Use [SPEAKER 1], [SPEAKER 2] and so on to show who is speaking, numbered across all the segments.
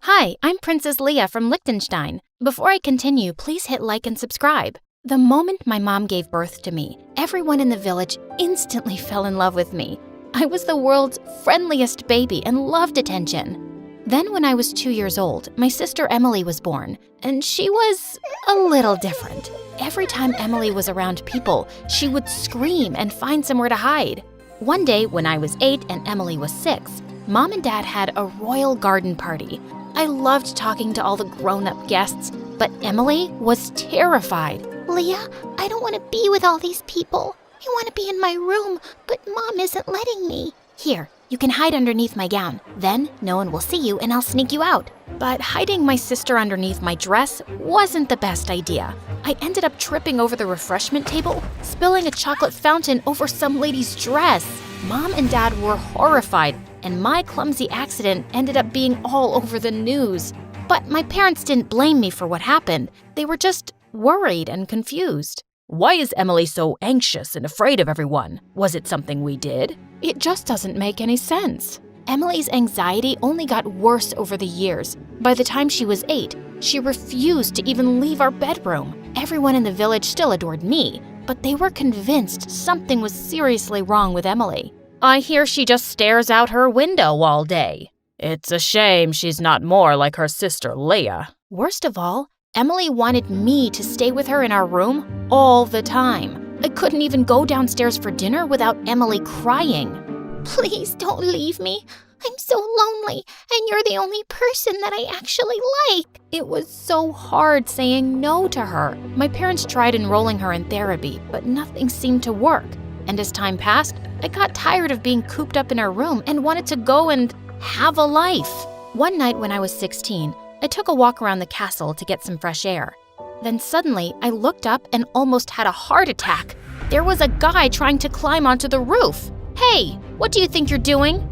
[SPEAKER 1] Hi, I'm Princess Leia from Liechtenstein. Before I continue, please hit like and subscribe. The moment my mom gave birth to me, everyone in the village instantly fell in love with me. I was the world's friendliest baby and loved attention. Then when I was 2 years old, my sister Emily was born, and she was a little different. Every time Emily was around people, she would scream and find somewhere to hide. One day when I was 8 and Emily was 6, Mom and Dad had a royal garden party. I loved talking to all the grown-up guests, but Emily was terrified.
[SPEAKER 2] Leah, I don't want to be with all these people. I want to be in my room, but Mom isn't letting me.
[SPEAKER 1] Here, you can hide underneath my gown. Then no one will see you and I'll sneak you out. But hiding my sister underneath my dress wasn't the best idea. I ended up tripping over the refreshment table, spilling a chocolate fountain over some lady's dress. Mom and Dad were horrified, and my clumsy accident ended up being all over the news. But my parents didn't blame me for what happened. They were just worried and confused.
[SPEAKER 3] Why is Emily so anxious and afraid of everyone? Was it something we did?
[SPEAKER 1] It just doesn't make any sense. Emily's anxiety only got worse over the years. By the time she was 8, she refused to even leave our bedroom. Everyone in the village still adored me, but they were convinced something was seriously wrong with Emily.
[SPEAKER 3] I hear she just stares out her window all day. It's a shame she's not more like her sister Leia.
[SPEAKER 1] Worst of all, Emily wanted me to stay with her in our room all the time. I couldn't even go downstairs for dinner without Emily crying.
[SPEAKER 2] Please don't leave me. I'm so lonely, and you're the only person that I actually like.
[SPEAKER 1] It was so hard saying no to her. My parents tried enrolling her in therapy, but nothing seemed to work. And as time passed, I got tired of being cooped up in our room and wanted to go and have a life. One night when I was 16, I took a walk around the castle to get some fresh air. Then suddenly, I looked up and almost had a heart attack. There was a guy trying to climb onto the roof. Hey, what do you think you're doing?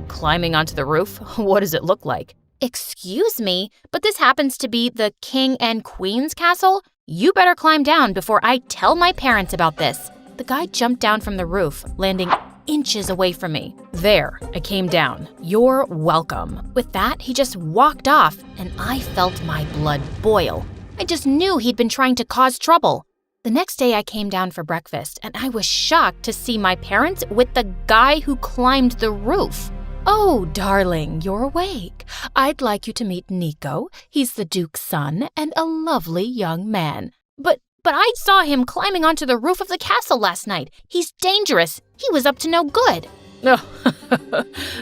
[SPEAKER 3] Climbing onto the roof? What does it look like?
[SPEAKER 1] Excuse me, but this happens to be the King and Queen's castle? You better climb down before I tell my parents about this. The guy jumped down from the roof, landing inches away from me.
[SPEAKER 3] There, I came down. You're welcome.
[SPEAKER 1] With that, he just walked off, and I felt my blood boil. I just knew he'd been trying to cause trouble. The next day, I came down for breakfast, and I was shocked to see my parents with the guy who climbed the roof.
[SPEAKER 3] Oh, darling, you're awake. I'd like you to meet Nico. He's the Duke's son and a lovely young man.
[SPEAKER 1] But I saw him climbing onto the roof of the castle last night. He's dangerous. He was up to no good.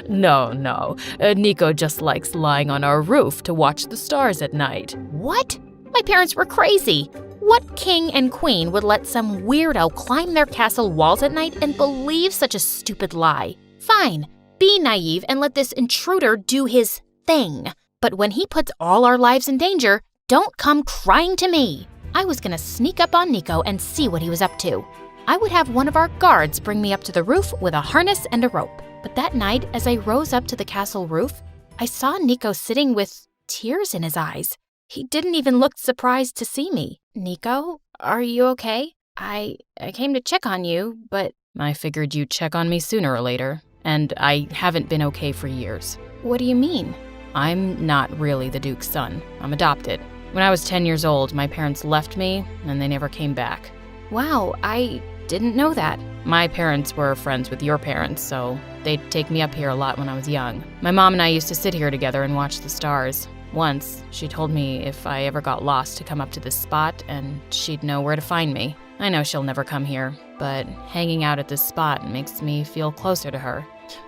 [SPEAKER 3] No. Nico just likes lying on our roof to watch the stars at night.
[SPEAKER 1] What? My parents were crazy. What king and queen would let some weirdo climb their castle walls at night and believe such a stupid lie? Fine, be naive and let this intruder do his thing. But when he puts all our lives in danger, don't come crying to me. I was gonna sneak up on Nico and see what he was up to. I would have one of our guards bring me up to the roof with a harness and a rope. But that night, as I rose up to the castle roof, I saw Nico sitting with tears in his eyes. He didn't even look surprised to see me. Nico, are you okay? I came to check on you, but...
[SPEAKER 3] I figured you'd check on me sooner or later, and I haven't been okay for years.
[SPEAKER 1] What do you mean?
[SPEAKER 3] I'm not really the Duke's son. I'm adopted. When I was 10 years old, my parents left me, and they never came back.
[SPEAKER 1] Wow, I didn't know that.
[SPEAKER 3] My parents were friends with your parents, so they'd take me up here a lot when I was young. My mom and I used to sit here together and watch the stars. Once, she told me if I ever got lost to come up to this spot, and she'd know where to find me. I know she'll never come here, but hanging out at this spot makes me feel closer to her.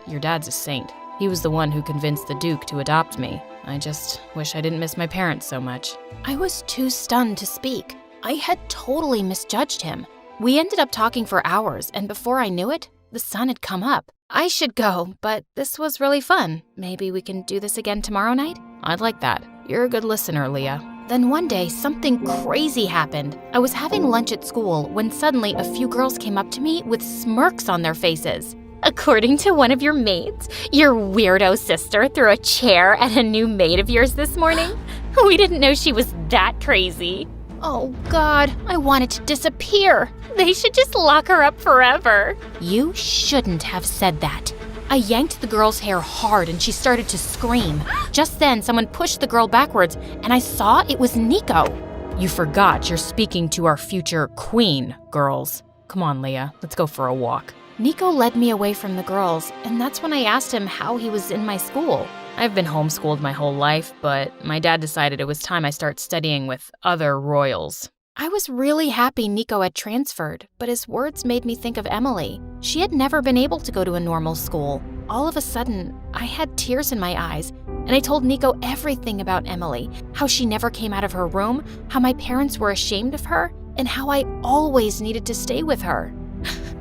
[SPEAKER 3] Your dad's a saint. He was the one who convinced the Duke to adopt me. I just wish I didn't miss my parents so much.
[SPEAKER 1] I was too stunned to speak. I had totally misjudged him. We ended up talking for hours, and before I knew it, the sun had come up. I should go, but this was really fun. Maybe we can do this again tomorrow night?
[SPEAKER 3] I'd like that. You're a good listener, Leah.
[SPEAKER 1] Then one day, something crazy happened. I was having lunch at school when suddenly a few girls came up to me with smirks on their faces. According to one of your maids, your weirdo sister threw a chair at a new maid of yours this morning? We didn't know she was that crazy. Oh God, I wanted to disappear. They should just lock her up forever. You shouldn't have said that. I yanked the girl's hair hard and she started to scream. Just then, someone pushed the girl backwards and I saw it was Nico.
[SPEAKER 3] You forgot you're speaking to our future queen, girls. Come on, Leah, let's go for a walk.
[SPEAKER 1] Nico led me away from the girls, and that's when I asked him how he was in my school.
[SPEAKER 3] I've been homeschooled my whole life, but my dad decided it was time I start studying with other royals.
[SPEAKER 1] I was really happy Nico had transferred, but his words made me think of Emily. She had never been able to go to a normal school. All of a sudden, I had tears in my eyes, and I told Nico everything about Emily, how she never came out of her room, how my parents were ashamed of her, and how I always needed to stay with her.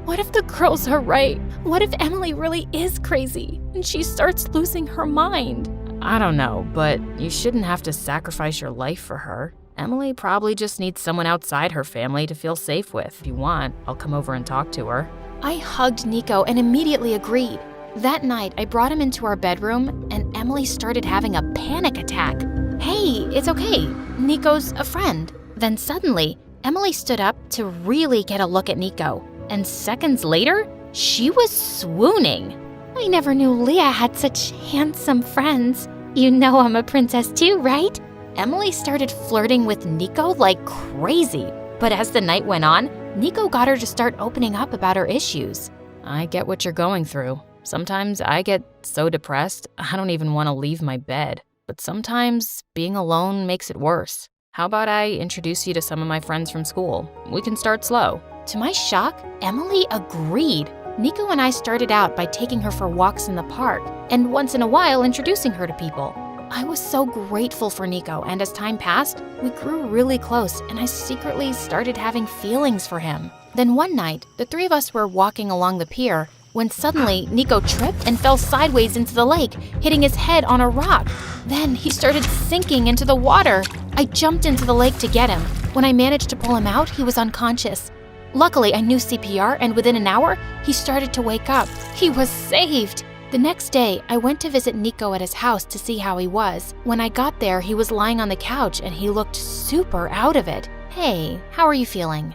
[SPEAKER 1] What if the girls are right? What if Emily really is crazy and she starts losing her mind?
[SPEAKER 3] I don't know, but you shouldn't have to sacrifice your life for her. Emily probably just needs someone outside her family to feel safe with. If you want, I'll come over and talk to her.
[SPEAKER 1] I hugged Nico and immediately agreed. That night, I brought him into our bedroom and Emily started having a panic attack. Hey, it's okay. Nico's a friend. Then suddenly, Emily stood up to really get a look at Nico. And seconds later, she was swooning. I never knew Leah had such handsome friends. You know I'm a princess too, right? Emily started flirting with Nico like crazy. But as the night went on, Nico got her to start opening up about her issues.
[SPEAKER 3] I get what you're going through. Sometimes I get so depressed, I don't even want to leave my bed. But sometimes being alone makes it worse. How about I introduce you to some of my friends from school? We can start slow.
[SPEAKER 1] To my shock, Emily agreed. Nico and I started out by taking her for walks in the park, and once in a while introducing her to people. I was so grateful for Nico, and as time passed, we grew really close, and I secretly started having feelings for him. Then one night, the three of us were walking along the pier when suddenly Nico tripped and fell sideways into the lake, hitting his head on a rock. Then he started sinking into the water. I jumped into the lake to get him. When I managed to pull him out, he was unconscious. Luckily, I knew CPR, and within an hour, he started to wake up. He was saved. The next day, I went to visit Nico at his house to see how he was. When I got there, he was lying on the couch and he looked super out of it. Hey, how are you feeling?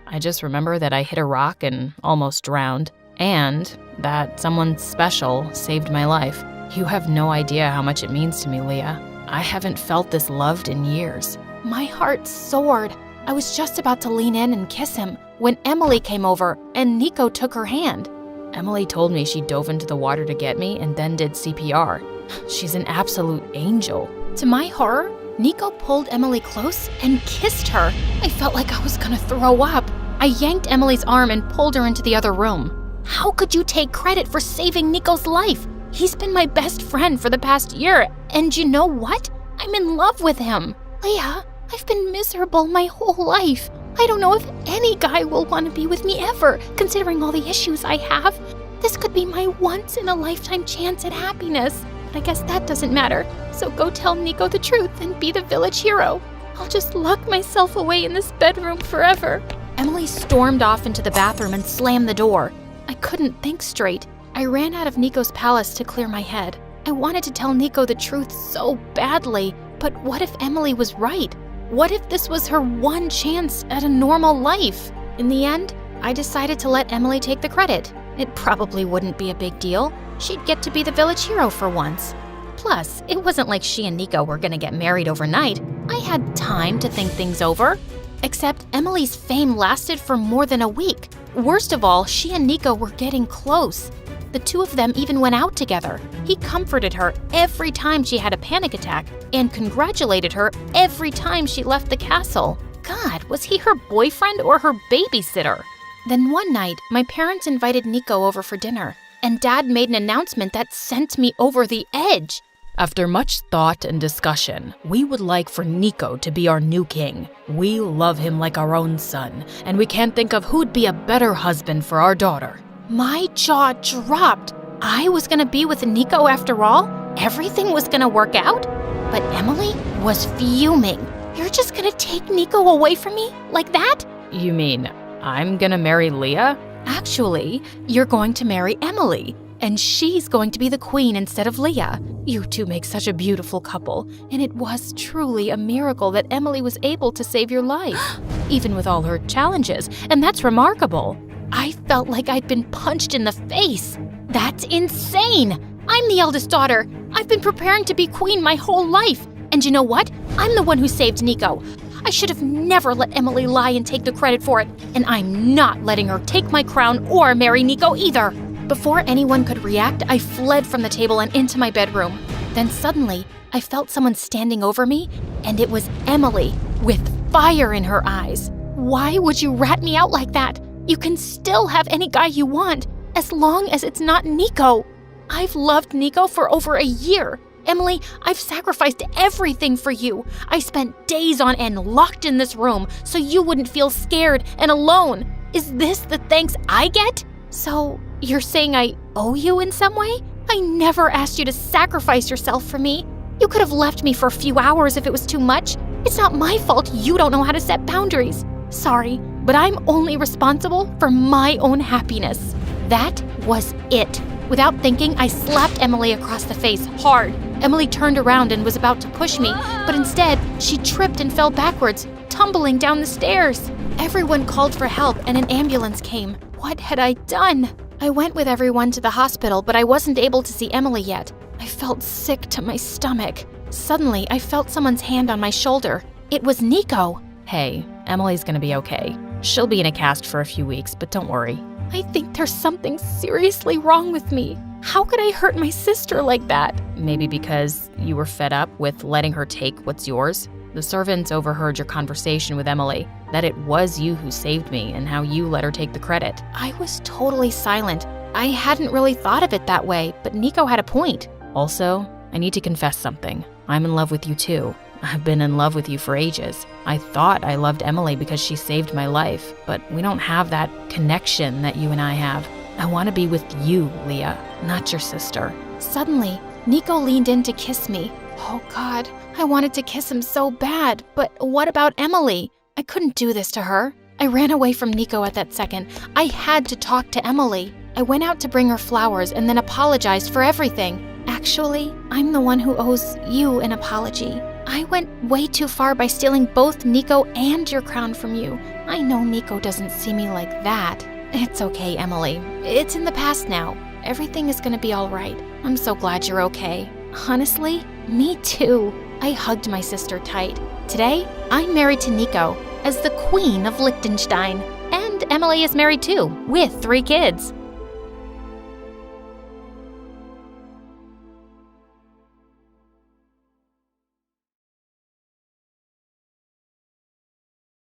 [SPEAKER 3] I just remember that I hit a rock and almost drowned, and that someone special saved my life. You have no idea how much it means to me, Leah. I haven't felt this loved in years.
[SPEAKER 1] My heart soared. I was just about to lean in and kiss him when Emily came over and Nico took her hand.
[SPEAKER 3] Emily told me she dove into the water to get me and then did CPR. She's an absolute angel.
[SPEAKER 1] To my horror, Nico pulled Emily close and kissed her. I felt like I was gonna throw up. I yanked Emily's arm and pulled her into the other room. How could you take credit for saving Nico's life? He's been my best friend for the past year, and you know what? I'm in love with him. Leah, I've been miserable my whole life. I don't know if any guy will want to be with me ever, considering all the issues I have. This could be my once-in-a-lifetime chance at happiness. But I guess that doesn't matter. So go tell Nico the truth and be the village hero. I'll just lock myself away in this bedroom forever. Emily stormed off into the bathroom and slammed the door. I couldn't think straight. I ran out of Nico's palace to clear my head. I wanted to tell Nico the truth so badly, but what if Emily was right? What if this was her one chance at a normal life? In the end, I decided to let Emily take the credit. It probably wouldn't be a big deal. She'd get to be the village hero for once. Plus, it wasn't like she and Nico were gonna get married overnight. I had time to think things over. Except Emily's fame lasted for more than a week. Worst of all, she and Nico were getting close. The two of them even went out together. He comforted her every time she had a panic attack and congratulated her every time she left the castle. God, was he her boyfriend or her babysitter? Then one night, my parents invited Nico over for dinner, and Dad made an announcement that sent me over the edge.
[SPEAKER 3] After much thought and discussion, we would like for Nico to be our new king. We love him like our own son, and we can't think of who'd be a better husband for our daughter.
[SPEAKER 1] My jaw dropped. I was gonna be with Nico after all? Everything was gonna work out? But Emily was fuming. You're just gonna take Nico away from me? Like that?
[SPEAKER 3] You mean I'm gonna marry Leah?
[SPEAKER 1] Actually, you're going to marry Emily, and she's going to be the queen instead of Leah. You two make such a beautiful couple, and it was truly a miracle that Emily was able to save your life, even with all her challenges, and that's remarkable. I felt like I'd been punched in the face. That's insane! I'm the eldest daughter. I've been preparing to be queen my whole life. And you know what? I'm the one who saved Nico. I should have never let Emily lie and take the credit for it. And I'm not letting her take my crown or marry Nico either. Before anyone could react, I fled from the table and into my bedroom. Then suddenly, I felt someone standing over me, and it was Emily, with fire in her eyes. Why would you rat me out like that? You can still have any guy you want, as long as it's not Nico. I've loved Nico for over a year. Emily, I've sacrificed everything for you. I spent days on end locked in this room so you wouldn't feel scared and alone. Is this the thanks I get? So, you're saying I owe you in some way? I never asked you to sacrifice yourself for me. You could have left me for a few hours if it was too much. It's not my fault you don't know how to set boundaries. Sorry, but I'm only responsible for my own happiness. That was it. Without thinking, I slapped Emily across the face hard. Emily turned around and was about to push me, but instead, she tripped and fell backwards, tumbling down the stairs. Everyone called for help and an ambulance came. What had I done? I went with everyone to the hospital, but I wasn't able to see Emily yet. I felt sick to my stomach. Suddenly, I felt someone's hand on my shoulder. It was Nico.
[SPEAKER 3] Hey, Emily's gonna be okay. She'll be in a cast for a few weeks, but don't worry.
[SPEAKER 1] I think there's something seriously wrong with me. How could I hurt my sister like that?
[SPEAKER 3] Maybe because you were fed up with letting her take what's yours? The servants overheard your conversation with Emily, that it was you who saved me and how you let her take the credit.
[SPEAKER 1] I was totally silent. I hadn't really thought of it that way, but Nico had a point.
[SPEAKER 3] Also, I need to confess something. I'm in love with you too. I've been in love with you for ages. I thought I loved Emily because she saved my life, but we don't have that connection that you and I have. I want to be with you, Leah, not your sister.
[SPEAKER 1] Suddenly, Nico leaned in to kiss me. Oh God, I wanted to kiss him so bad, but what about Emily? I couldn't do this to her. I ran away from Nico at that second. I had to talk to Emily. I went out to bring her flowers and then apologized for everything. Actually, I'm the one who owes you an apology. I went way too far by stealing both Nico and your crown from you. I know Nico doesn't see me like that. It's okay, Emily. It's in the past now. Everything is gonna be all right. I'm so glad you're okay. Honestly, me too. I hugged my sister tight. Today, I'm married to Nico as the Queen of Liechtenstein. And Emily is married too, with 3 kids.